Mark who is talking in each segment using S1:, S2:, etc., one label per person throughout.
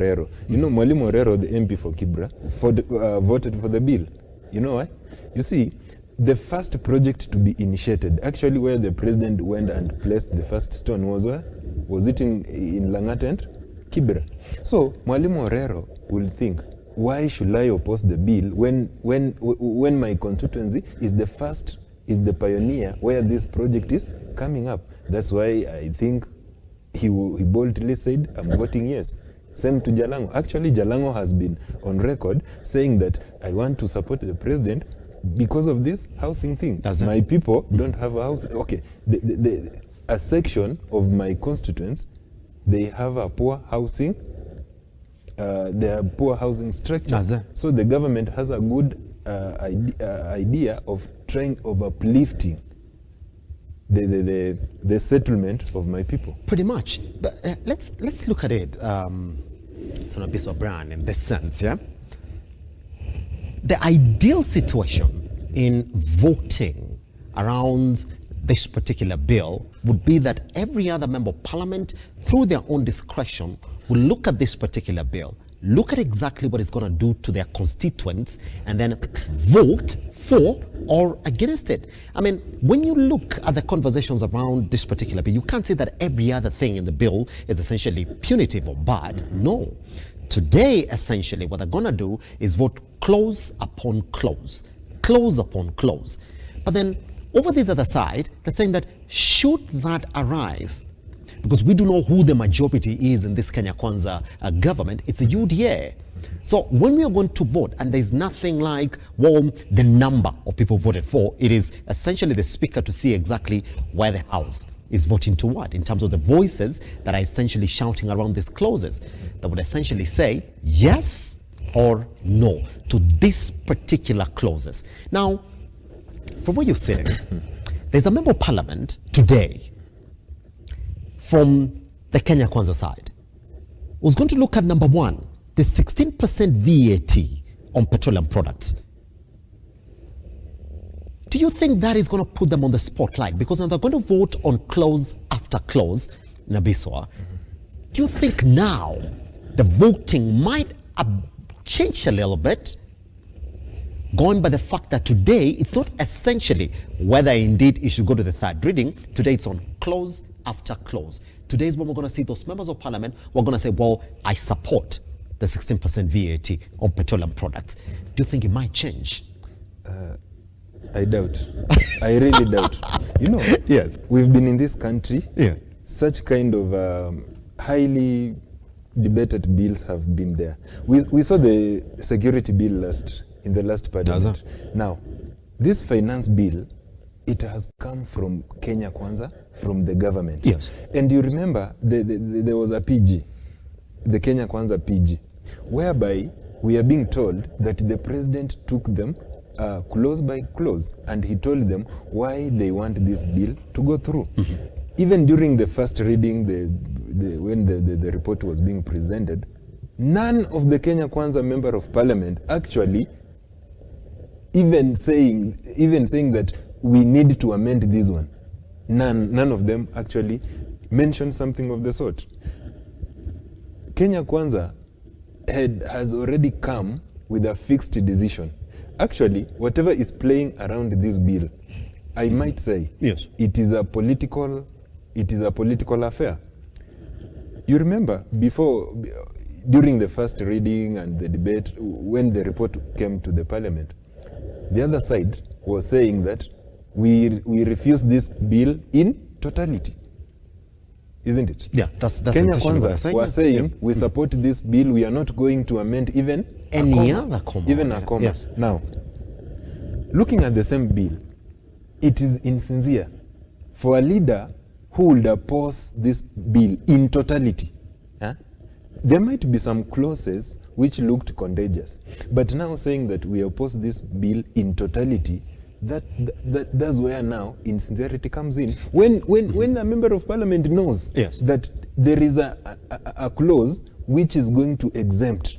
S1: Orero. You know, Mwalimu Orero, the MP for Kibra, voted for the bill. You know why? You see, the first project to be initiated, actually where the president went and placed the first stone was where? Was it in Lang'at and Kibra? So Mwalimu Orero will think, why should I oppose the bill when my constituency is the first, is the pioneer where this project is coming up? That's why I think he boldly said, I'm voting yes. Same to Jalango. Actually, Jalango has been on record saying that I want to support the president because of this housing thing. My people don't have a house. Okay, a section of my constituents, they have a poor housing. They have poor housing structure. So the government has a good idea of trying of uplifting the settlement of my people.
S2: Pretty much. But let's look at it. So Nabiswa Brian, in this sense, yeah. The ideal situation in voting around this particular bill would be that every other member of parliament, through their own discretion, will look at this particular bill, look at exactly what it's going to do to their constituents, and then vote for or against it. I mean, when you look at the conversations around this particular bill, you can't say that every other thing in the bill is essentially punitive or bad. No. Today, essentially, what they're going to do is vote clause upon clause, clause upon clause. But then, over this other side, they're saying that should that arise, because we do know who the majority is in this Kenya Kwanza government, it's a UDA. So when we are going to vote, and there's nothing like, well, the number of people voted for, it is essentially the speaker to see exactly where the house is voting to what, in terms of the voices that are essentially shouting around these clauses, that would essentially say yes or no to these particular clauses. Now, from where you're sitting, there's a member of parliament today from the Kenya Kwanza side who's going to look at number one, the 16% VAT on petroleum products. Do you think that is going to put them on the spotlight? Because now they're going to vote on clause after clause, Nabiswa. Do you think now the voting might change a little bit, going by the fact that today it's not essentially whether indeed it should go to the third reading? Today it's on clause after clause. Today is when we're going to see those members of parliament who are going to say, well, I support the 16% VAT on petroleum products. Do you think it might change?
S1: I doubt. I really doubt. You know,
S2: yes,
S1: we've been in this country.
S2: Yeah.
S1: Such kind of highly debated bills have been there. We saw the security bill in the last parliament. Now, this finance bill, it has come from Kenya Kwanza, from the government.
S2: Yes.
S1: And you remember there was a PG, the Kenya Kwanza PG, whereby we are being told that the president took them clause by clause, and he told them why they want this bill to go through. Even during the first reading, when the report was being presented, none of the Kenya Kwanza member of parliament actually even saying that we need to amend this one. None of them actually mentioned something of the sort. Kenya Kwanza has already come with a fixed decision. Actually, whatever is playing around this bill, I might say,
S2: yes,
S1: it is a political affair. You remember during the first reading and the debate, when the report came to the parliament, the other side was saying that we refuse this bill in totality. Isn't it?
S2: Yeah, that's
S1: Kenya Kwanza was saying, we support this bill, we are not going to amend even
S2: any other comma.
S1: Even a comma.
S2: Yes.
S1: Now, looking at the same bill, it is insincere for a leader who would oppose this bill in totality. There might be some clauses which looked contagious, but now saying that we oppose this bill in totality, that's where now insincerity comes in. When a member of parliament knows,
S2: yes,
S1: that there is a clause which is going to exempt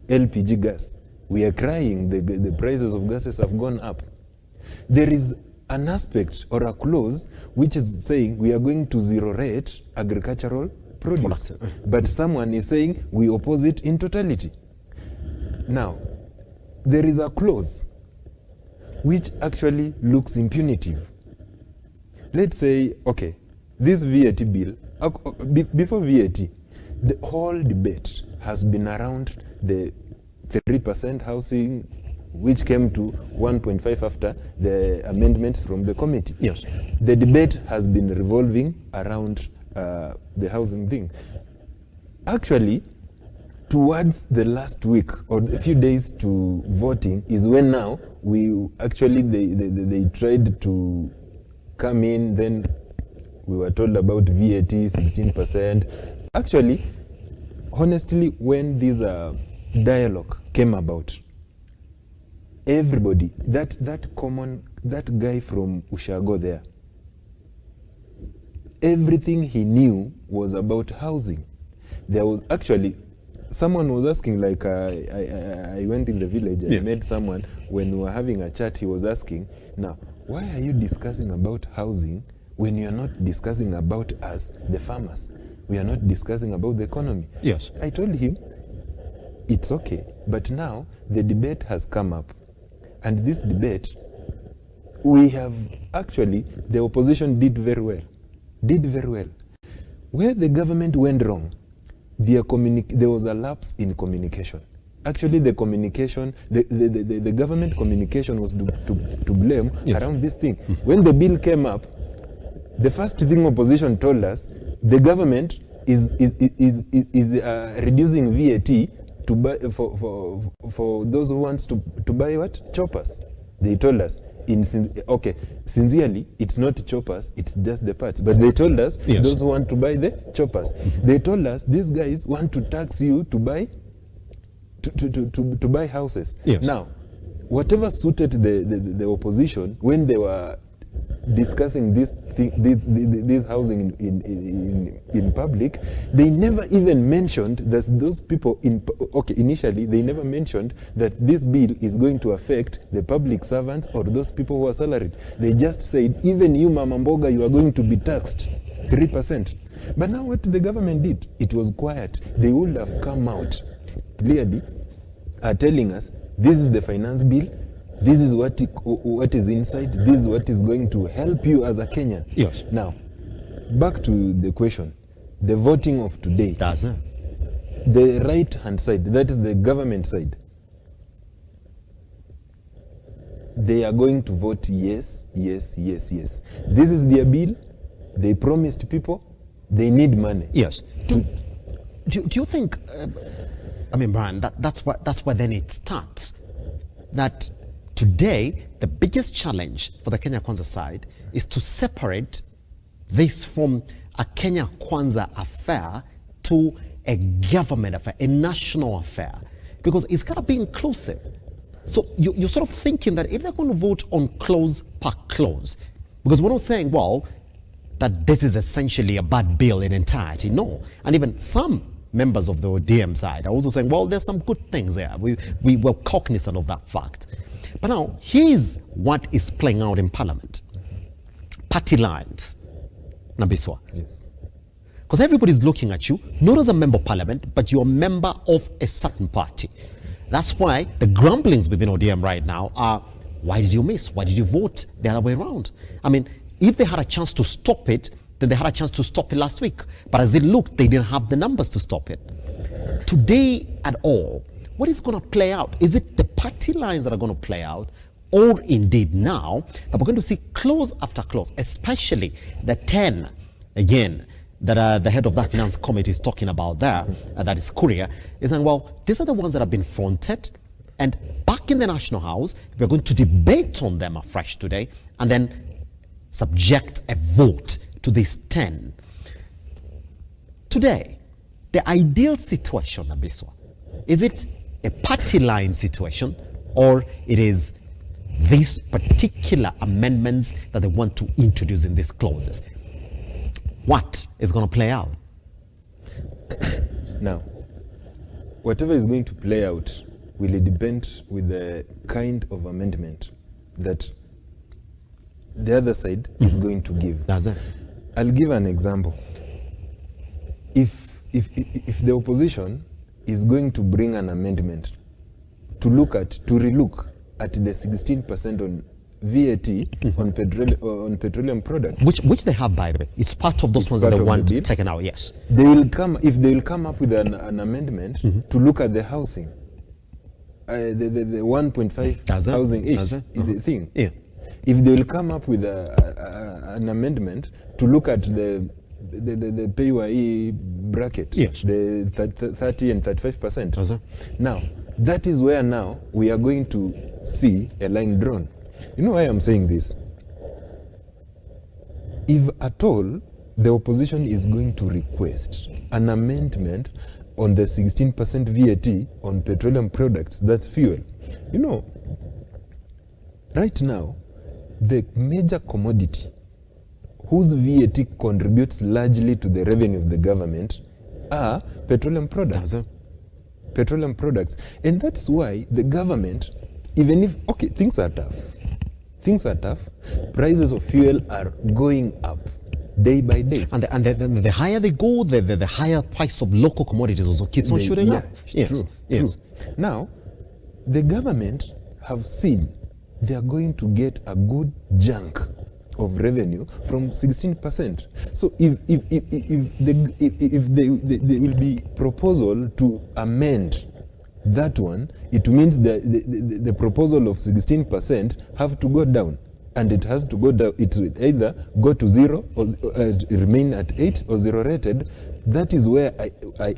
S1: LPG gas. We are crying, the prices of gases have gone up. There is an aspect or a clause which is saying we are going to zero rate agricultural produce. But someone is saying we oppose it in totality. Now, there is a clause which actually looks impunitive. Let's say, okay, this VAT bill, before VAT, the whole debate has been around the 3% housing, which came to 1.5 after the amendments from the committee.
S2: Yes.
S1: The debate has been revolving around the housing thing. Actually, towards the last week or a few days to voting is when now they tried to come in, then we were told about VAT 16%. Actually, honestly, when this dialogue came about, everybody, that guy from Ushago there, everything he knew was about housing. There was actually, someone was asking, like I went in the village, I met someone, when we were having a chat, he was asking, now, why are you discussing about housing when you are not discussing about us, the farmers? We are not discussing about the economy.
S2: Yes.
S1: I told him, it's okay, but now the debate has come up. And this debate, we have actually, the opposition did very well. Where the government went wrong, there was a lapse in communication. Actually, the communication, the government communication was to blame around this thing. When the bill came up, the first thing opposition told us, the government is reducing VAT to buy for those who wants to buy what? Choppers. They told us, sincerely, it's not choppers, it's just the parts. But they told us, those who want to buy the choppers. They told us, these guys want to tax you to buy to buy houses.
S2: Yes.
S1: Now, whatever suited the opposition when they were discussing this housing in public, they never even mentioned that those people initially they never mentioned that this bill is going to affect the public servants or those people who are salaried. They just said, even you Mama Mboga, you are going to be taxed 3%. But now what the government did, it was quiet. They would have come out clearly telling us, this is the finance bill, this is what is inside, this is what is going to help you as a Kenyan.
S2: Yes.
S1: Now, back to the question, the voting of today. The right-hand side, that is the government side, they are going to vote yes. This is their bill. They promised people, they need money.
S2: Yes. Do you think, Brian, that's where then it starts, that today, the biggest challenge for the Kenya Kwanza side is to separate this from a Kenya Kwanza affair to a government affair, a national affair, because it's got to be inclusive. So you're sort of thinking that if they're going to vote on clause per clause, because we're not saying, well, that this is essentially a bad bill in entirety. No. And even some members of the ODM side are also saying, well, there's some good things there. We were cognizant of that fact. But now, here's what is playing out in Parliament. Party lines, Nabiswa.
S1: Yes.
S2: Because everybody's looking at you, not as a member of Parliament, but you're a member of a certain party. That's why the grumblings within ODM right now are, why did you miss? Why did you vote the other way around? If they had a chance to stop it, then they had a chance to stop it last week. But as it looked, they didn't have the numbers to stop it. Today at all, what is going to play out? Is it the party lines that are going to play out, or indeed now that we're going to see clause after clause, especially the 10, again, that the head of that finance committee is talking about there, that is Korea, is saying, well, these are the ones that have been fronted, and back in the National House, we're going to debate on them afresh today, and then subject a vote to these 10. Today, the ideal situation, Nabiswa, is it a party line situation, or it is these particular amendments that they want to introduce in these clauses? What is going to play out?
S1: Now, whatever is going to play out will depend with the kind of amendment that the other side is going to give.
S2: That's it.
S1: I'll give an example. if the opposition is going to bring an amendment to relook at the 16% on VAT on petroleum products,
S2: which they have, by the way. It's part of those
S1: It's
S2: ones that
S1: part
S2: they
S1: of the
S2: want
S1: bill.
S2: taken out. Yes.
S1: they will come up with an amendment to look at the housing, the 1.5
S2: Does it?
S1: housing ish
S2: Does it?
S1: the thing.
S2: Yeah.
S1: If they will come up with an amendment to look at the PAYE bracket,
S2: Yes.
S1: the 30 and 35%.
S2: Does it?
S1: Now, that is where now we are going to see a line drawn. You know why I'm saying this? If at all the opposition is going to request an amendment on the 16% VAT on petroleum products, that's fuel. You know, right now, the major commodity whose VAT contributes largely to the revenue of the government are petroleum products.
S2: Does it?
S1: Petroleum products. And that's why the government, even if, okay, things are tough, prices of fuel are going up day by day.
S2: And the higher they go, the higher price of local commodities also keeps on shooting up. Yes.
S1: True.
S2: Yes.
S1: Now, the government have seen they are going to get a good chunk of revenue from 16%. So if there will be proposal to amend that one, it means the proposal of 16% have to go down, and it has to go down. It will either go to 0 or remain at 8 or 0 rated. That is where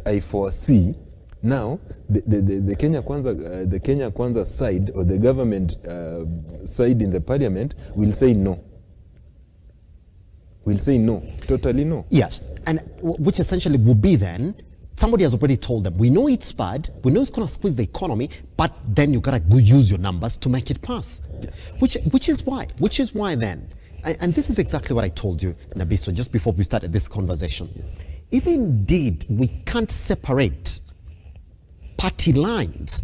S1: I foresee now the Kenya Kwanza side, or the government side in the parliament, will say no. Will say no, totally no.
S2: Yes, and which essentially will be then, somebody has already told them, we know it's bad, we know it's going to squeeze the economy, but then you got to go use your numbers to make it pass. Yeah. Which is why then, and this is exactly what I told you, Nabiswa, just before we started this conversation. Yes. If indeed we can't separate party lines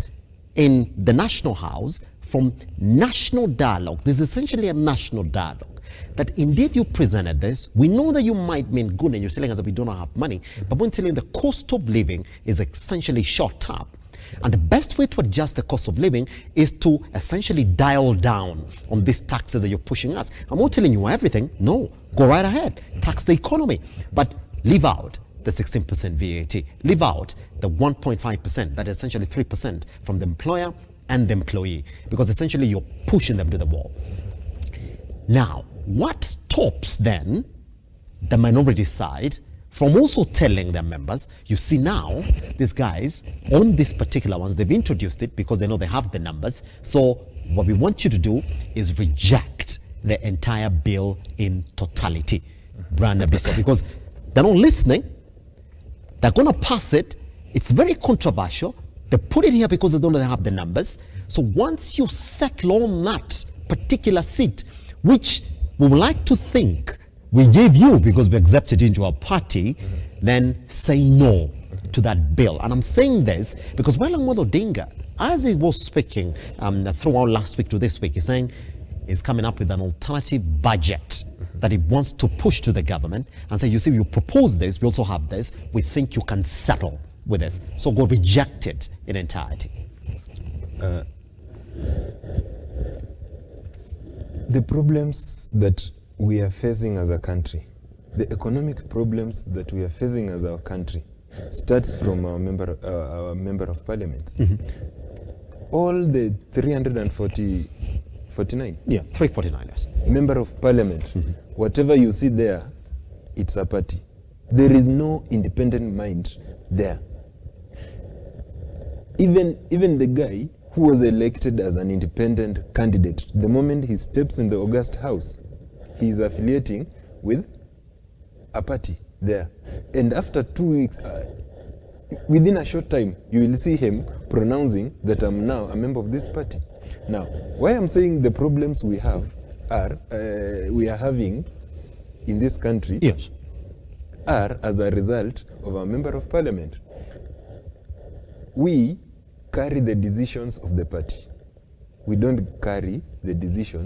S2: in the National House from national dialogue, there's essentially a national dialogue. That indeed you presented this, we know that you might mean good and you're telling us that we do not have money, but we're telling you the cost of living is essentially shot up. And the best way to adjust the cost of living is to essentially dial down on these taxes that you're pushing us. I'm not telling you everything. No, go right ahead, tax the economy, but leave out the 16% VAT, leave out the 1.5%, that is essentially 3% from the employer and the employee, because essentially you're pushing them to the wall. Now, what stops then the minority side from also telling their members, you see now, these guys, on these particular ones, they've introduced it because they know they have the numbers. So what we want you to do is reject the entire bill in totality, Brian Nabiswa, because they're not listening. They're going to pass it. It's very controversial. They put it here because they don't know they have the numbers. So once you settle on that particular seat, which we would like to think we gave you because we accepted into our party, then say no to that bill. And I'm saying this because Wailamwado Odinga, as he was speaking throughout last week to this week, he's saying he's coming up with an alternative budget that he wants to push to the government and say, you see, you propose this, we also have this, we think you can settle with this. So go reject it in entirety.
S1: The problems that we are facing as a country, the economic problems that we are facing as our country, starts from our member of parliament. All the 349.
S2: Yeah, 349, yes.
S1: Member of parliament, whatever you see there, it's a party. There is no independent mind there. Even the guy who was elected as an independent candidate, the moment he steps in the August House, he is affiliating with a party there. And after 2 weeks, within a short time, you will see him pronouncing that I'm now a member of this party. Now, why I'm saying the problems we have are, we are having in this country,
S2: yes,
S1: are as a result of our member of parliament. We carry the decisions of the party. We don't carry the decisions